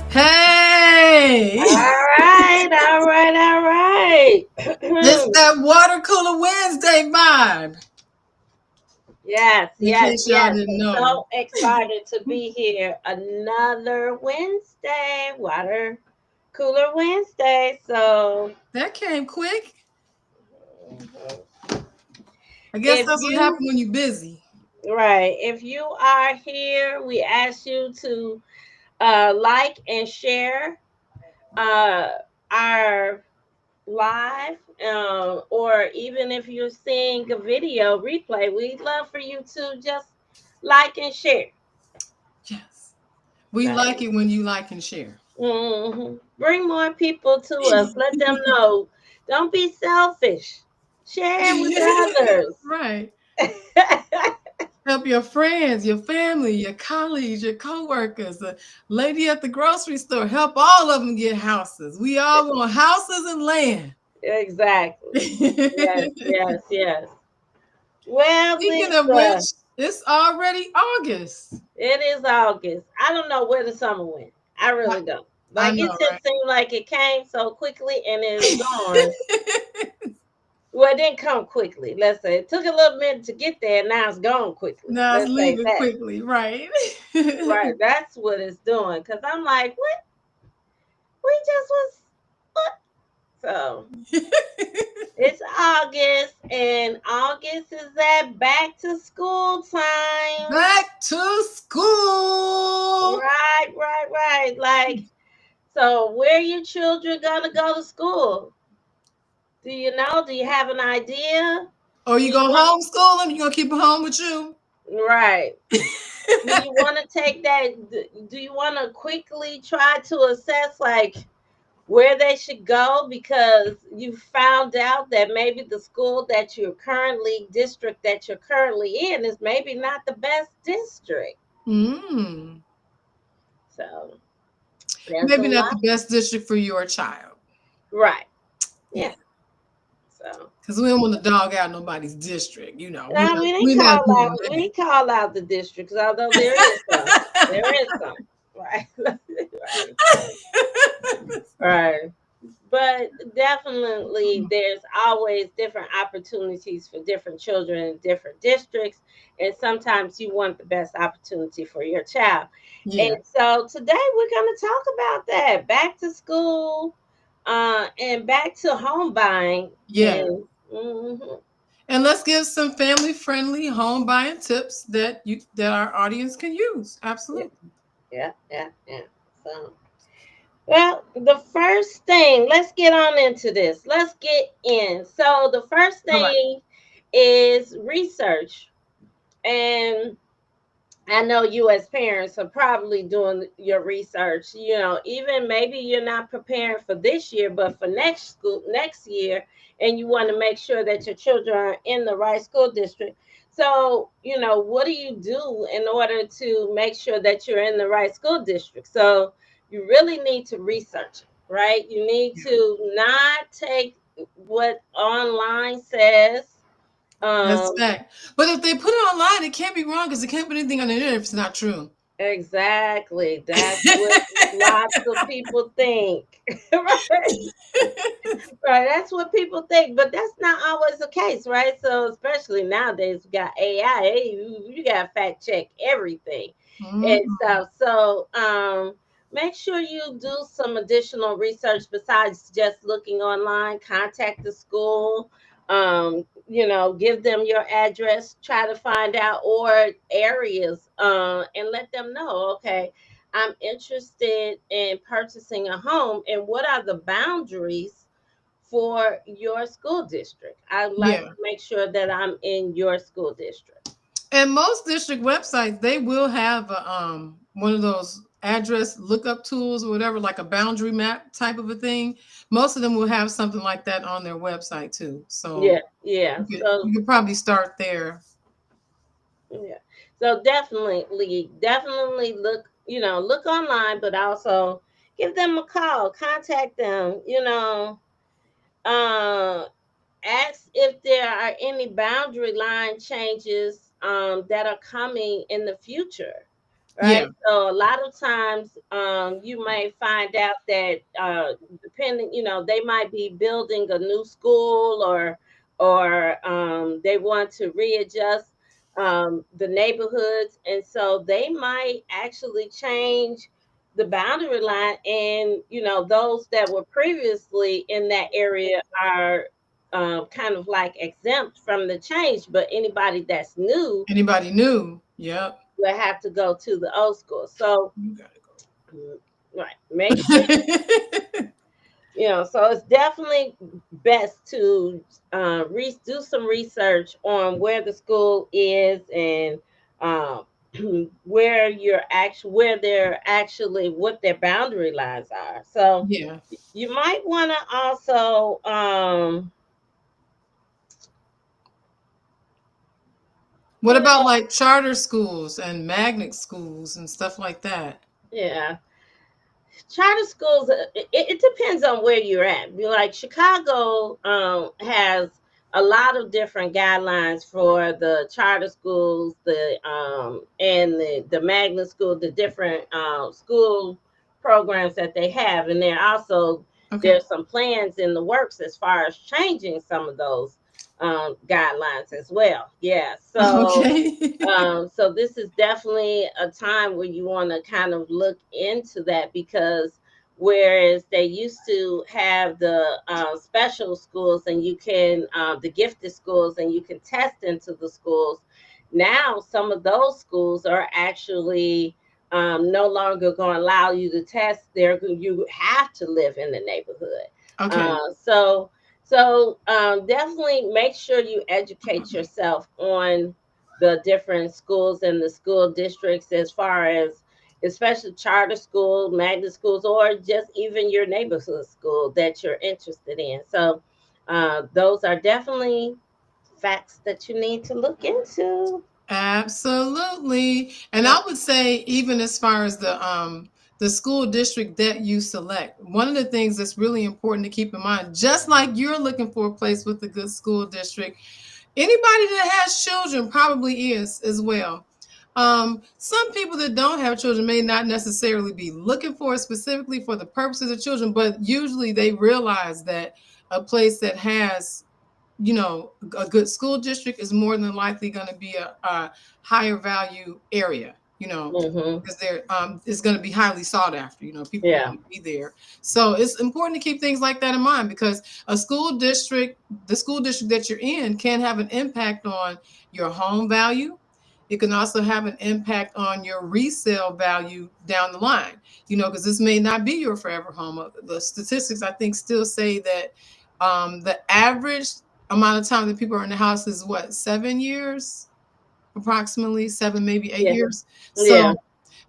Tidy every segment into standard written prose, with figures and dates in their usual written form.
Hey, All right. it's that water cooler Wednesday vibe. Yes, In yes, case y'all yes. didn't I'm know, so excited to be here. Another Wednesday, water cooler Wednesday. So, that came quick. mhm. I guess if that's what you, happened when you're busy. right, if you are here, we ask you to like and share uh, our live, or even if you're seeing a video replay, we'd love for you to just like and share. Yes, we like Right. it when you like and share. Bring more people to us. Let them know. Don't be selfish. Share with others. Right. Help your friends, your family, your colleagues, your coworkers, the lady at the grocery store. Help all of them get houses. We all want houses and land. Exactly. Yes, yes, yes. Well, Speaking of which, Lisa, it's already August. it is August. I don't know where the summer went. I I, really don't. I Like, it know, just seemed like it came so quickly and is gone. Well, it didn't come quickly. Let's say it took a little minute to get there. Now it's gone quickly. Now it's Let's say leaving that. quickly, right? Right. That's what it's doing. Cause I'm like, what? We just was what? So it's August, and August is that back to school time. Back to school. Right. Like, so where your children gonna go to school? Do you know? Do you have an idea? Or Do you you gonna want? homeschool them? You gonna keep them home with you? Right. Do you want to take that? Do you want to quickly try to assess like where they should go because you found out that maybe the school that you're currently district that you're currently in is maybe not the best district. Mm. So there's a Maybe not lot. the best district for your child. Right. Yeah. Yeah. So Because we don't want to dog out nobody's district. You know, now we're not doing we didn't call out the districts, although there is some. There is some. Right. Right. that. Right. But definitely there's always different opportunities for different children in different districts, and sometimes you want the best opportunity for your child. And Yeah. so today we're going to talk about that back to school, and back to home buying. Yeah. And mhm, And let's give some family friendly home buying tips that our audience can use. yeah, Absolutely. yeah. So, well, the first thing, let's get on into this. Let's get in. So the first All right. thing is research. And I know you as parents are probably doing your research. Even maybe you're not preparing for this year, but for next year, and you want to make sure that your children are in the right school district. So, what do you do in order to make sure that you're in the right school district? So, you really need to research it, right? You need Yeah. to not take what online says. That's Um, fact. But if they put it online, it can't be wrong because it can't put anything on the internet if it's not true. Exactly. That's what lots of people think. Right. Right. That's what people think. But that's not always the case, right? So especially nowadays we got AI. Hey, you gotta fact check everything and Mhm. stuff. So make sure you do some additional research besides just looking online. Contact the school. Give them your address, try to find out or areas, and let them know, okay, I'm interested in purchasing a home, and what are the boundaries for your school district? I'd like Yeah. to make sure that I'm in your school district. And most district websites, they will have one of those address lookup tools or whatever, like a boundary map type of a thing, most of them will have something like that on their website too. So Yeah, yeah. So you could probably start there. yeah. So definitely look, look online, but also give them a call, contact them, uh, ask if there are any boundary line changes that are coming in the future, Yeah. right? So a lot of times you may find out that depending, they might be building a new school, or they want to readjust the neighborhoods, and so they might actually change the boundary line, and those that were previously in that area are kind of like exempt from the change, but anybody that's new Anybody new? Yep. will have to go to the old school. So, You gotta mm, right, make sure, go. so it's definitely best to do some research on where the school is, and um, where they're actually, what their boundary lines are. So Yeah. you might want to also, What about like charter schools and magnet schools and stuff like that? yeah, charter schools, it depends on where you're at. Like Chicago has a lot of different guidelines for the charter schools, and the magnet school, the different school programs that they have, and Okay. there's some plans in the works as far as changing some of those guidelines as well. Yeah, so Okay. this is definitely a time where you want to kind of look into that, because whereas they used to have the special schools, and you can the gifted schools, and you can test into the schools, now some of those schools are actually no longer going to allow you to test there. You have to live in the neighborhood. Okay. So definitely make sure you educate yourself on the different schools and the school districts, as far as especially charter school, magnet schools, or just even your neighborhood school that you're interested in. So those are definitely facts that you need to look into. Absolutely. And Yeah. I would say even as far as the school district that you select, one of the things that's really important to keep in mind, just like you're looking for a place with a good school district, anybody that has children probably is as well. Some people that don't have children may not necessarily be looking for it specifically for the purposes of children, but usually they realize that a place that has, a good school district is more than likely going to be a higher value area, Hmm. because they're it's going to be highly sought after. People Yeah. want to be there. So it's important to keep things like that in mind, because the school district that you're in can have an impact on your home value. It can also have an impact on your resale value down the line, because this may not be your forever home. The statistics, I think, still say that the average amount of time that people are in the house is what, 7 years, approximately 7, maybe eight Yeah. years. Yeah. So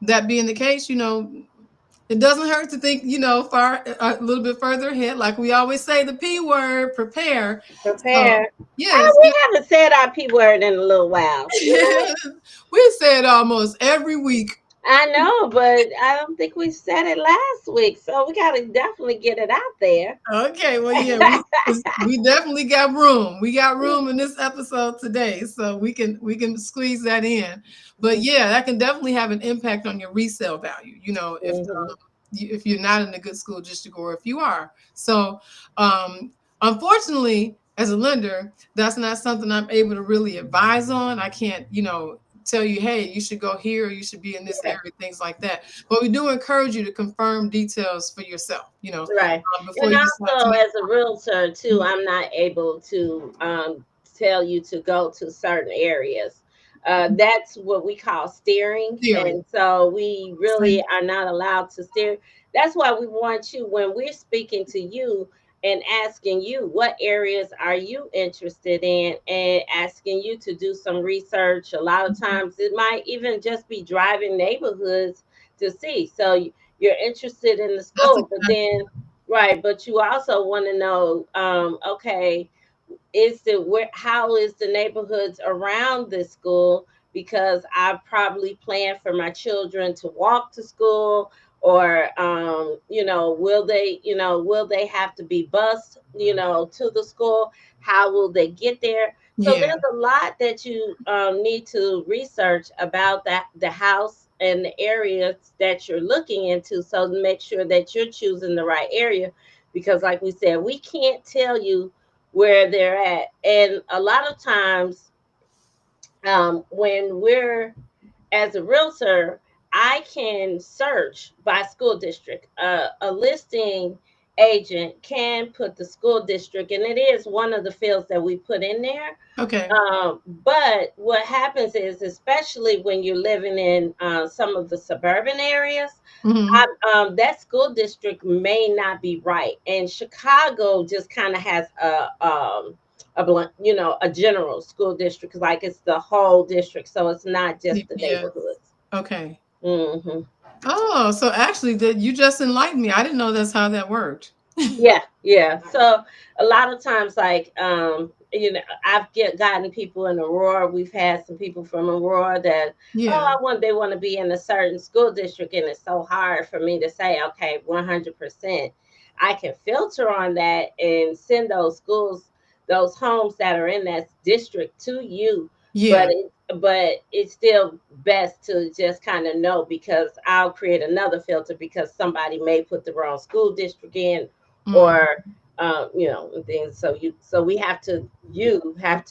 that being the case, it doesn't hurt to think, far a little bit further ahead. Like we always say, the P word, prepare. So Prepare. yes, We haven't said our P word in a little while. we say it almost every week. I know, but I don't think we said it last week, so we got to definitely get it out there. Okay, well, yeah, we definitely got room. We got room in this episode today, so we can squeeze that in. But yeah, that can definitely have an impact on your resale value. If Hmm. if you're not in a good school district, or if you are. So, unfortunately, as a lender, that's not something I'm able to really advise on. I can't, tell you, hey, you should go here, or you should be in this Yeah. area, things like that. But we do encourage you to confirm details for yourself. Right. Before And you decide to also, make as a realtor, too, Mhm. I'm not able to tell you to go to certain areas. That's what we call steering. theory. And so we really Same. are not allowed to steer. That's why we want you, when we're speaking to you and asking you what areas are you interested in, and asking you to do some research. A lot of times it might even just be driving neighborhoods to see. So you're interested in the That's a school, good but idea. then right, but you also want to know, okay, is the where how is the neighborhoods around this school, because I probably plan for my children to walk to school, or will they have to be bused, to the school? How will they get there? So Yeah. there's a lot that you need to research about that the house and the areas that you're looking into, so to make sure that you're choosing the right area, because like we said, we can't tell you where they're at. And a lot of times, when we're as a realtor, I can search by school district. A listing agent can put the school district, and it is one of the fields that we put in there. Okay. But what happens is, especially when you're living in some of the suburban areas, Hmm. that school district may not be right. And Chicago just kind of has a general school district, like it's the whole district, so it's not just the Yeah. neighborhoods. Okay. Hmm. Oh, so actually, that you just enlightened me. I didn't know that's how that worked. Yeah, yeah. So a lot of times, like, I've gotten people in Aurora. We've had some people from Aurora that, oh, Yeah. they want to be in a certain school district, and it's so hard for me to say, okay, 100%. I can filter on that and send those schools, those homes that are in that district to you, but Yeah. it's still best to just kind of know, because I'll create another filter because somebody may put the wrong school district in, Mm. or and things. So you have to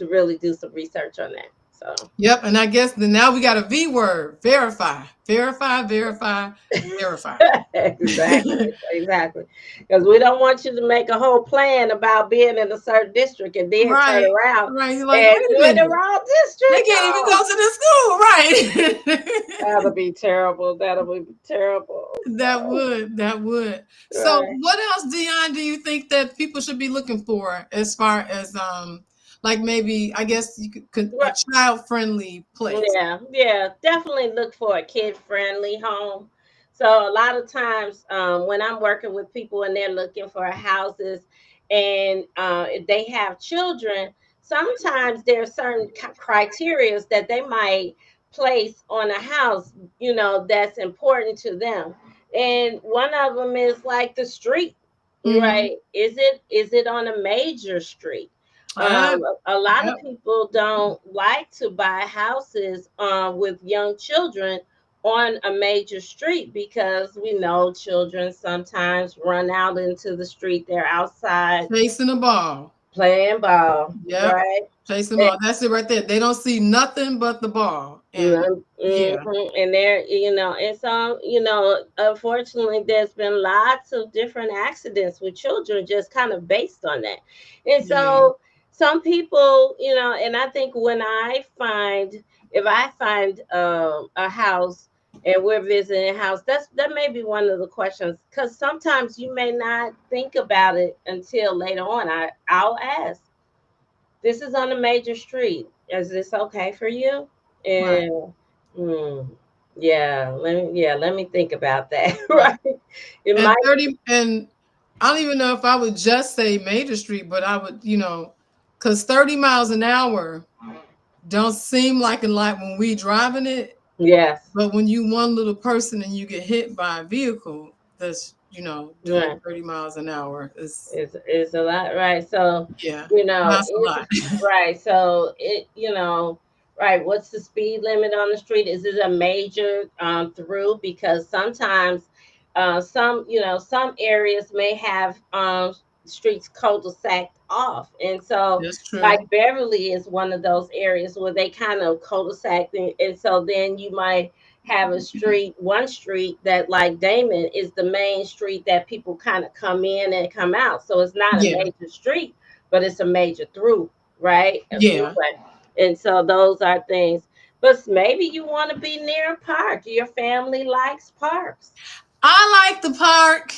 really do some research on that. So Yep. And I guess then now we got a V word: verify, verify, verify, verify. exactly, exactly, because we don't want you to make a whole plan about being in a certain district and then turn Right. around Right. You're like, and wait a you're in the minute. wrong They district. can't even go Oh, to the school. Right. that'll be terrible. That'll be terrible. That So would, that would. So right. what else, Dion, do you think that people should be looking for as far as like maybe I guess you could a Right. child friendly place? Yeah, yeah, definitely look for a kid-friendly home. So a lot of times, when I'm working with people and they're looking for houses, and if they have children, sometimes there are certain criteria that they might place on a house, that's important to them. And one of them is like the street, Mm-hmm. right? Is it on a major street? Ah, A lot of yep. people don't like to buy houses with young children on a major street, because we know children sometimes run out into the street. They're outside Chasing the ball. playing ball, Yep. right? Chasing the ball. That's it right there. They don't see nothing but the ball. And yeah, And there, and so, unfortunately, there's been lots of different accidents with children just kind of based on that. And yeah, so, some people, and I think if I find a house and we're visiting a house, that may be one of the questions, because sometimes you may not think about it until later on. I'll ask, this is on a major street. Is this okay for you? right. And hmm, let me think about that. Right. Right? It And might 30 and I don't even know if I would just say Major Street, but I would, because 30 miles an hour don't seem like a lot when we driving it, yes. but when you one little person and you get hit by a vehicle that's, doing Right. 30 miles an hour, is It's a lot, right? So, yeah, that's a lot. right. So right. What's the speed limit on the street? Is it a major through? Because sometimes, some areas may have streets cul-de-sac off, and so That's like true. Beverly is one of those areas where they kind of cul-de-sac, and so then you might have one street that, like Damon, is the main street that people kind of come in and come out. So it's not a Yeah. major street, but it's a major through, right? A Yeah. throughway. And so those are things. But maybe you want to be near a park. Your family likes parks. I like the park.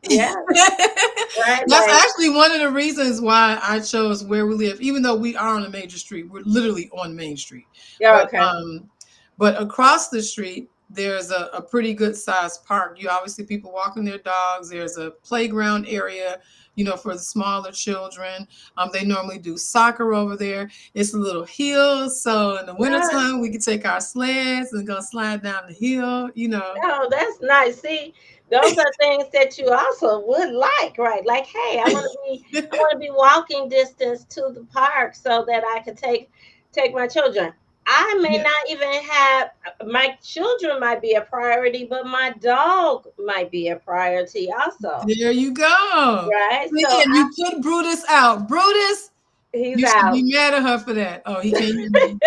Yeah, right. That's Like, actually one of the reasons why I chose where we live, even though we are on a major street. We're literally on Main Street. yeah, But okay. but across the street, There's a pretty good sized park. You always see people walking their dogs. There's a playground area, for the smaller children. They normally do soccer over there. It's a little hill, so in the Yeah. wintertime we can take our sleds and go slide down the hill. Oh, that's nice. See, those are things that you also would like, right? Like, hey, I want to be walking distance to the park so that I can take my children. I may Yeah. not even have my children might be a priority, but my dog might be a priority also, There you go. right? See, So and you put Brutus out. Brutus, he's you should out. be mad at her for that. Oh, he can't hear me.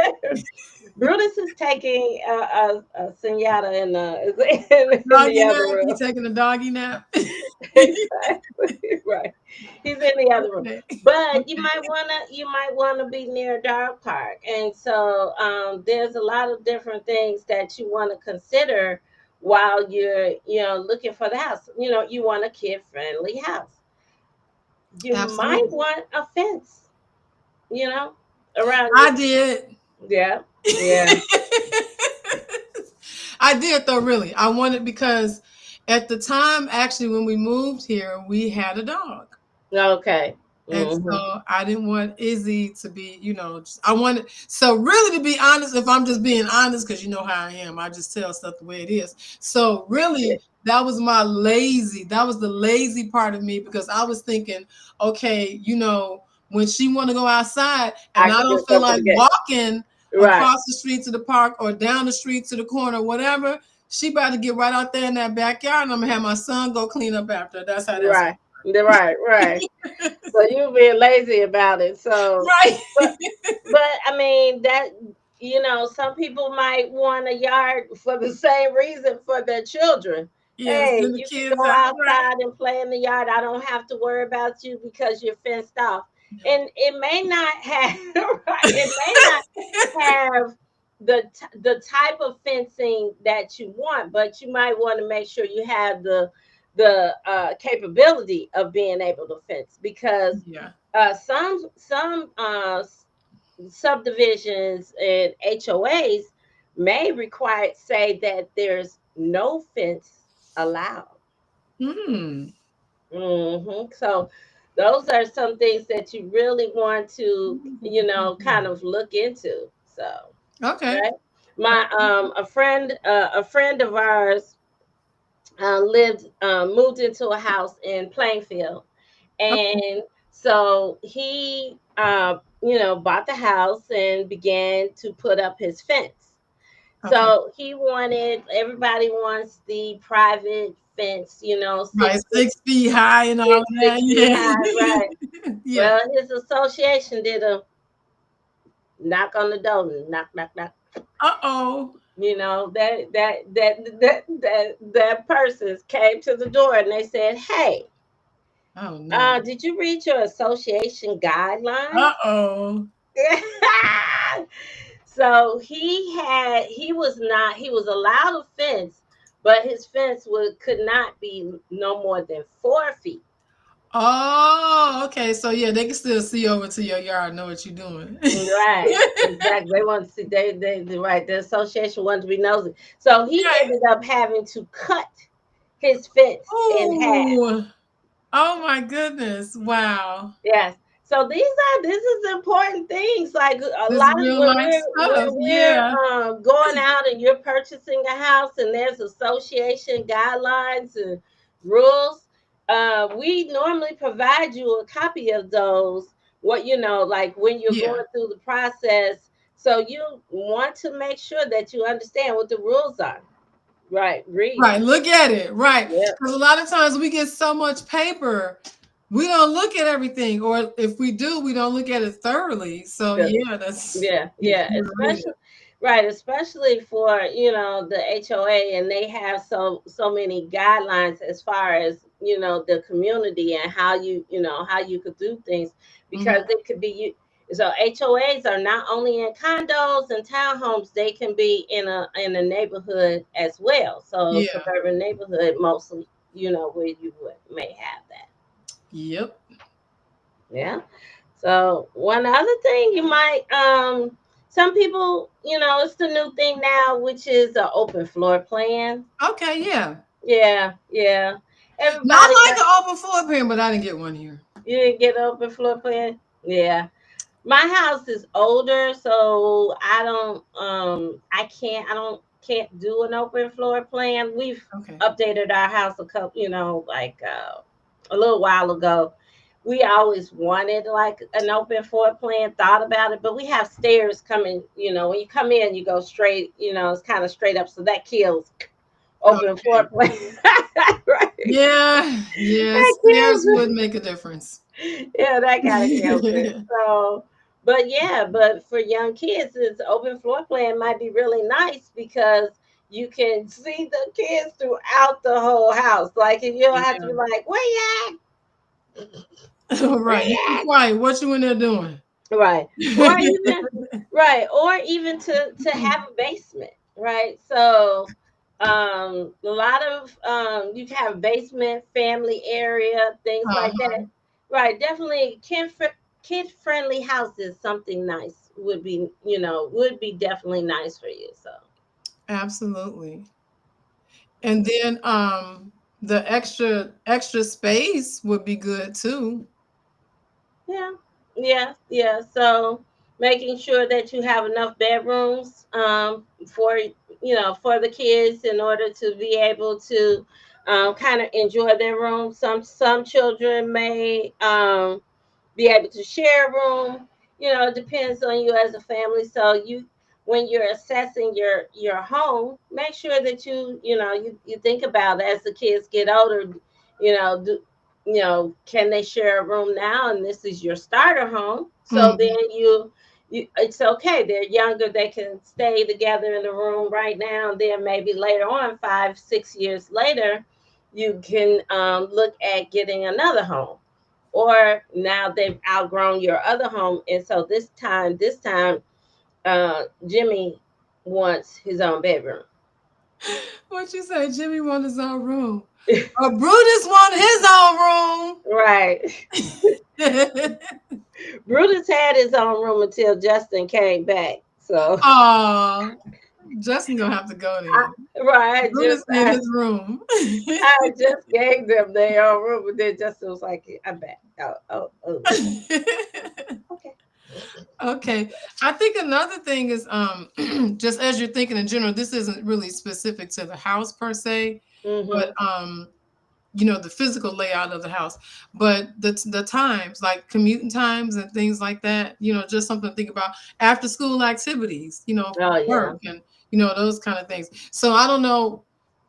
Brutus is taking a Senora in the Doggy other nap. You room. taking a doggy nap? Exactly. Right. He's in the other room. Okay. But Okay. you might wanna be near a dog park. And so there's a lot of different things that you want to consider while you're, looking for the house. You want a kid friendly house. You might Absolutely. want a fence, you know, around I your did. yeah. Yeah. I did though, really. I wanted because at the time, actually, when we moved here, we had a dog. Okay. And Hmm. so I didn't want Izzy to be, I wanted, so really to be honest, if I'm just being honest, because you know how I am, I just tell stuff the way it is. So really, that was the lazy part of me because I was thinking, okay, when she want to go outside I and I could don't just feel go to like the game. walking Right. across the street to the park or down the street to the corner, whatever, she about to get right out there in that backyard and I'm gonna have my son go clean up after her. That's how that's Right. Right. Right. So you being lazy about it. So, right. but I mean that some people might want a yard for the same reason for their children. Yeah, Hey, send the you can kids go out, right? outside and play in the yard. I don't have to worry about you because you're fenced off. And it may not have right, it may not have the type of fencing that you want, but you might want to make sure you have the capability of being able to fence because Yeah. some subdivisions and HOAs may require say that there's no fence allowed. Hmm. So those are some things that you really want to, kind of look into. So, Okay. right. My a friend of ours moved into a house in Plainfield, Okay. and so he bought the house and began to put up his fence. Okay. So he wanted everybody wants the private fence, Right. 6 feet, 6 feet high and all of that. 6 feet high, right? Yeah. Yeah. Well, his association did a knock on the door, knock, knock, knock. Uh-oh. That persons came to the door and they said, "Hey, Oh no. did you read your association guidelines?" Uh-oh. So he was allowed a fence, but his fence could not be no more than 4 feet. Oh, okay. So yeah, they can still see over to your yard, know what you're doing. Right, exactly. They want to see right. The association wanted to be nosy, so he Right. ended up having to cut his fence in half. Oh. Oh my goodness. Wow. Yes. So this is important things. Like a This lot of real when life stuff. we're Yeah. going out and you're purchasing a house and there's association guidelines and rules, we normally provide you a copy of those. What like when you're Yeah. going through the process. So you want to make sure that you understand what the rules are. Right. Read Right. them. Look at it. Right. Yep. Because a lot of times we get so much paper, we don't look at everything. Or if we do, we don't look at it thoroughly. So Yeah. yeah, that's Yeah, be yeah, sure to read especially it. right, especially for the HOA, and they have so many guidelines as far as the community and how you could do things Mhm. because it could be you. So HOAs are not only in condos and townhomes; they can be in a neighborhood as well. So Yeah. suburban neighborhood mostly, where you may have that. Yep. Yeah. So one other thing you might some people, it's the new thing now, which is an open floor plan. Okay, yeah. Yeah, yeah. Now Everybody I like got, an open floor plan, but I didn't get one here. you didn't get an open floor plan? Yeah. My house is older, so I don't can't do an open floor plan. We've Okay. updated our house a couple, like a little while ago. We always wanted like an open floor plan, thought about it, but we have stairs coming, when you come in, you go straight, it's kind of straight up, so that kills open floor Okay. plan. Right. Yeah, yeah. That Stairs kills would it. make a difference. Yeah, that kind of kills it. So, but yeah, but for young kids, this open floor plan might be really nice because you can see the kids throughout the whole house. Like, and you don't have to be Yeah. like, where you at? Where Right. You you be at? quiet. What you in there doing? Right. Or even right. Or even to have a basement. Right. So a lot of you can have basement, family area, things like Uh-huh. that. Right. Definitely kid friendly houses, something nice would be definitely nice for you. So Absolutely. And then the extra space would be good too. yeah, yeah, yeah. So making sure that you have enough bedrooms for the kids in order to be able to kind of enjoy their room. Some children may be able to share a room. It depends on you as a family. So when you're assessing your home, make sure that you think about as the kids get older. Do can they share a room now? And this is your starter home. So then Mhm. it's okay. They're younger. They can stay together in the room right now. And then maybe later on, 5, 6 years later, you can look at getting another home, or now they've outgrown your other home, and so this time Jimmy wants his own bedroom. What you say? Jimmy want his own room. Brutus want Right. his own room. Brutus had his own room until Justin came back. So Oh, Justin gonna have to go then. right, Brutus need his room. I just gave them their own room, but then Justin was like, I'm back. Oh, okay. Okay. I think another thing is just as you're thinking in general, this isn't really specific to the house per se, but Mm-hmm. the physical layout of the house, but the times, like commuting times and things like that, just something to think about. After school activities, Oh yeah. work and those kind of things. So I don't know.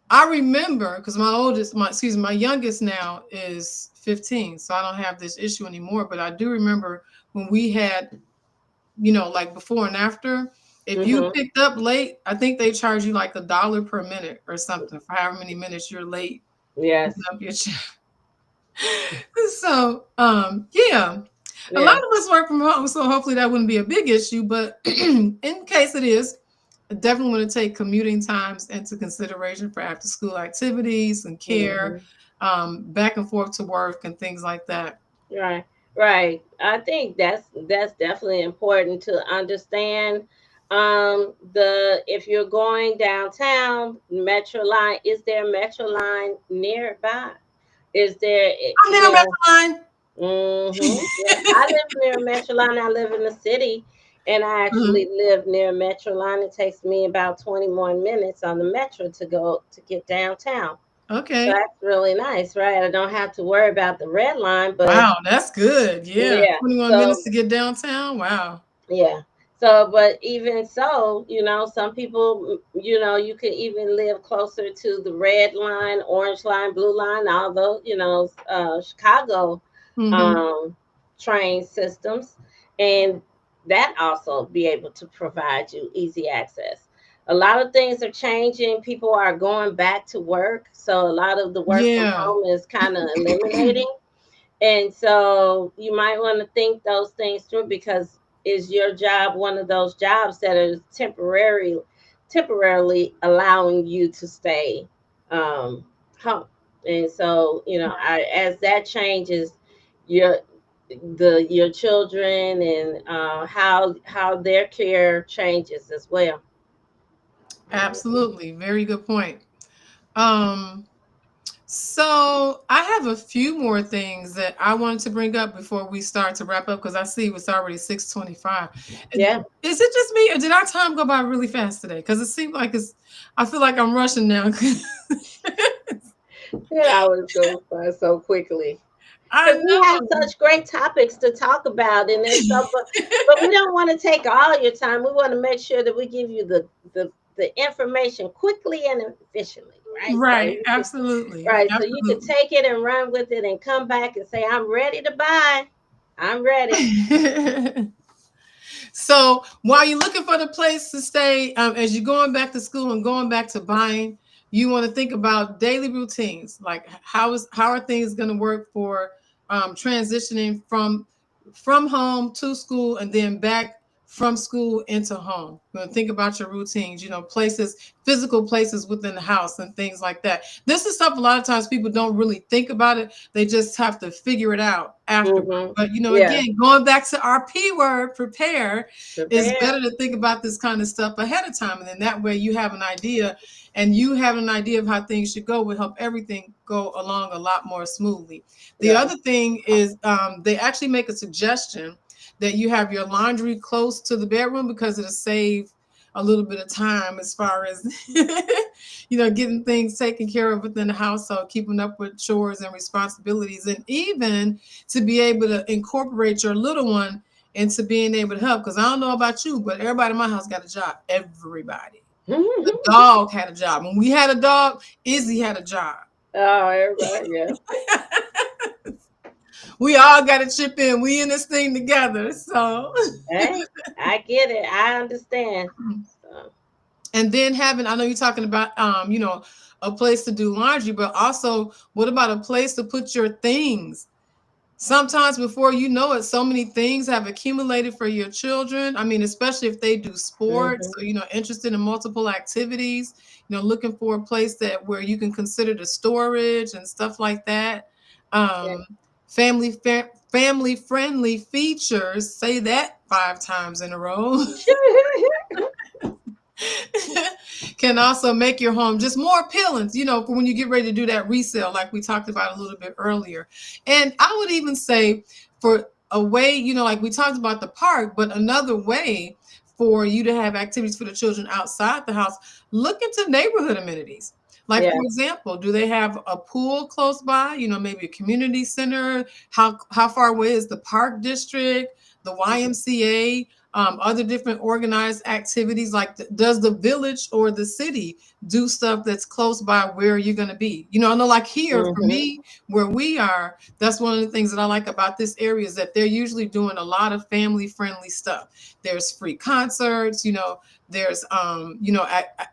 I remember because my youngest now is 15, so I don't have this issue anymore. But I do remember when we had, like before and after. If you Mm-hmm. picked up late, I think they charge you like $1 per minute or something for however many minutes you're late picking Yes. up your check. So, yeah, a lot Yeah. of us work from home, so hopefully that wouldn't be a big issue. But in case it is, I definitely want to take commuting times into consideration for after school activities and care, Mm-hmm. back and forth to work and things like that. Right, right. I think that's definitely important to understand. The If you're going downtown, Metro line, is there a Metro line nearby? Is there, I'm near Metro mm-hmm. Yeah, I live near Metro line. I live in the city, and I Line. actually live near Metro line. It takes me about 20 more minutes on the Metro to get downtown. So Okay. that's really nice, right? I don't have to worry about the red line, but Wow, that's good. Yeah, yeah. 21 So minutes to get downtown. Wow. yeah. So, but even so, some people, you can even live closer to the red line, orange line, blue line, although, Chicago Hmm. um, train systems, and that also be able to provide you easy access. A lot of things are changing. People are going back to work. So a lot of the work from Yeah. home is kind of eliminating. And so you might want to think those things through, because is your job one of those jobs that is temporarily allowing you to stay home? And so, as that changes, your the your children, and how their care changes as well. Absolutely. Very good point. Um, so I have a few more things that I wanted to bring up before we start to wrap up because I see it's already 6:25. Yeah, Is it just me or did our time go by really fast today? Because it seemed like I feel like I'm rushing now. it always goes by so quickly I because we have know. such great topics to talk about, and there's so, but we don't want to take all your time. We want to make sure that we give you the information quickly and efficiently, right? So Right. you can, Absolutely. right, so you can Absolutely. take it and run with it and come back and say, I'm ready to buy. I'm ready. So while you're looking for the place to stay, as you're going back to school and going back to buying, you want to think about daily routines, like how are things going to work for transitioning from home to school and then back from school into home. You're going to think about your routines, places, physical places within the house and things like that. This is stuff a lot of times people don't really think about it. They just have to figure it out afterward. Mm-hmm. But Yeah, again, going back to our P word, prepare, it's prepare. better to think about this kind of stuff ahead of time. And then that way you have an idea and you have an idea of how things should go will help everything go along a lot more smoothly. The Right. other thing is they actually make a suggestion that you have your laundry close to the bedroom because it'll save a little bit of time as far as getting things taken care of within the household, keeping up with chores and responsibilities, and even to be able to incorporate your little one into being able to help. Because I don't know about you, but everybody in my house got a job. Everybody. The dog had a job. When we had a dog, Izzy had a job. Oh, everybody, yeah. We all got to chip in. We in this thing together. So, Hey, I get it. I understand. So, and then having, I know you're talking about, a place to do laundry, but also what about a place to put your things? Sometimes before you know it, so many things have accumulated for your children. I mean, especially if they do sports hmm or, interested in multiple activities, looking for a place that where you can consider the storage and stuff like that. yeah. Um, family friendly features, say that 5 times in a row. Can also make your home just more appealing, for when you get ready to do that resale, like we talked about a little bit earlier. And I would even say for a way, like we talked about the park, but another way for you to have activities for the children outside the house, look into neighborhood amenities. Like, Yeah. for example, do they have a pool close by? Maybe a community center. How far away is the park district, the YMCA? Other different organized activities, like does the village or the city do stuff that's close by where you're going to be? I know, like here for hmm me where we are, that's one of the things that I like about this area is that they're usually doing a lot of family friendly stuff. There's free concerts, there's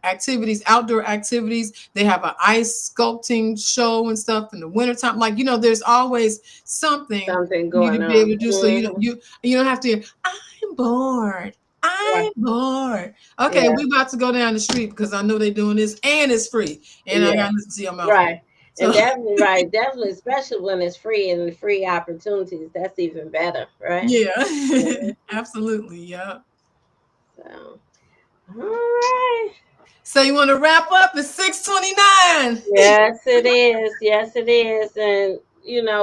activities, outdoor activities. They have an ice sculpting show and stuff in the wintertime. Like, there's always something Something for you going to be able on. to do. So you don't have to, I'm bored. Right. I'm bored. Okay, Yeah. we about to go down the street because I know they're doing this and it's free. And I Yeah. gotta listen to your mouth. Right. And So definitely, right. Definitely, especially when it's free and free opportunities, that's even better, right? yeah. Mhm. Absolutely. Yeah. So, all right. So you want to wrap up at 6:29? Yes, it is. Yes, it is. And,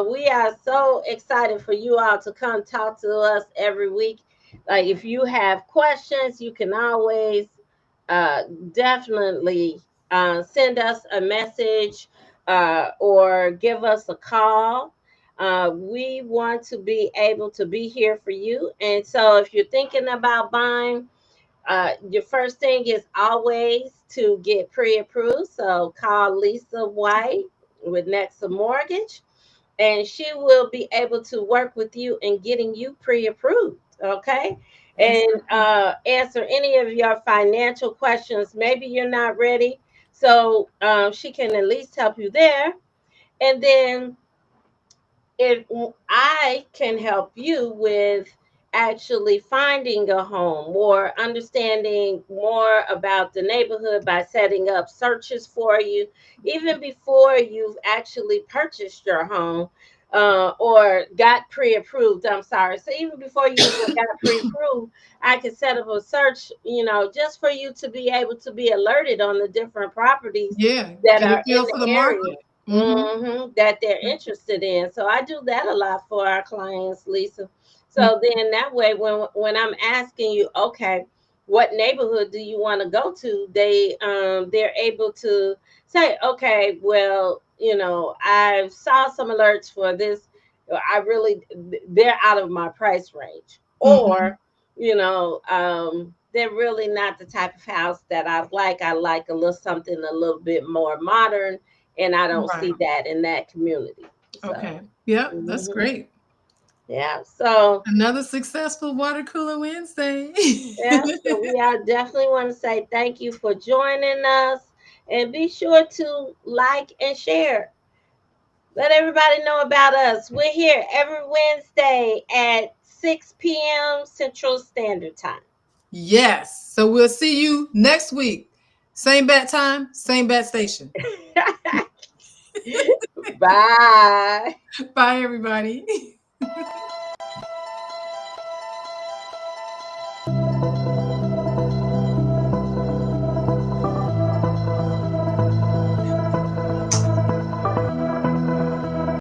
we are so excited for you all to come talk to us every week. Like, if you have questions, you can always uh, definitely send us a message or give us a call. We want to be able to be here for you. And so, if you're thinking about buying, your first thing is always to get pre-approved. So call Lisa White with Nexa Mortgage, and she will be able to work with you in getting you pre-approved. Okay, Yes. and answer any of your financial questions. Maybe you're not ready, so she can at least help you there. And then if I can help you with actually finding a home or understanding more about the neighborhood by setting up searches for you, even before you've actually purchased your home, or got pre-approved. I'm sorry. So even before you even got pre-approved, I can set up a search, just for you to be able to be alerted on the different properties Yeah, that get a are in feel for the the area. market. Mm-hmm. That they're interested in. So I do that a lot for our clients, Lisa. Mm-hmm. So then that way, when I'm asking you, okay, what neighborhood do you want to go to? They're able to say, okay, well, I saw some alerts for this. I really, they're out of my price range, Mm-hmm. or they're really not the type of house that I like. I like a little something a little bit more modern, and I don't Right. see that in that community. So, Okay. Yep, that's mhm, great. yeah. So, Another successful water cooler Wednesday. yeah. So we are definitely want to say thank you for joining us, and be sure to like and share. Let everybody know about us. We're here every Wednesday at 6 p.m. Central Standard Time. Yes. So we'll see you next week. Same bat time, same bat station. Bye. Bye, everybody.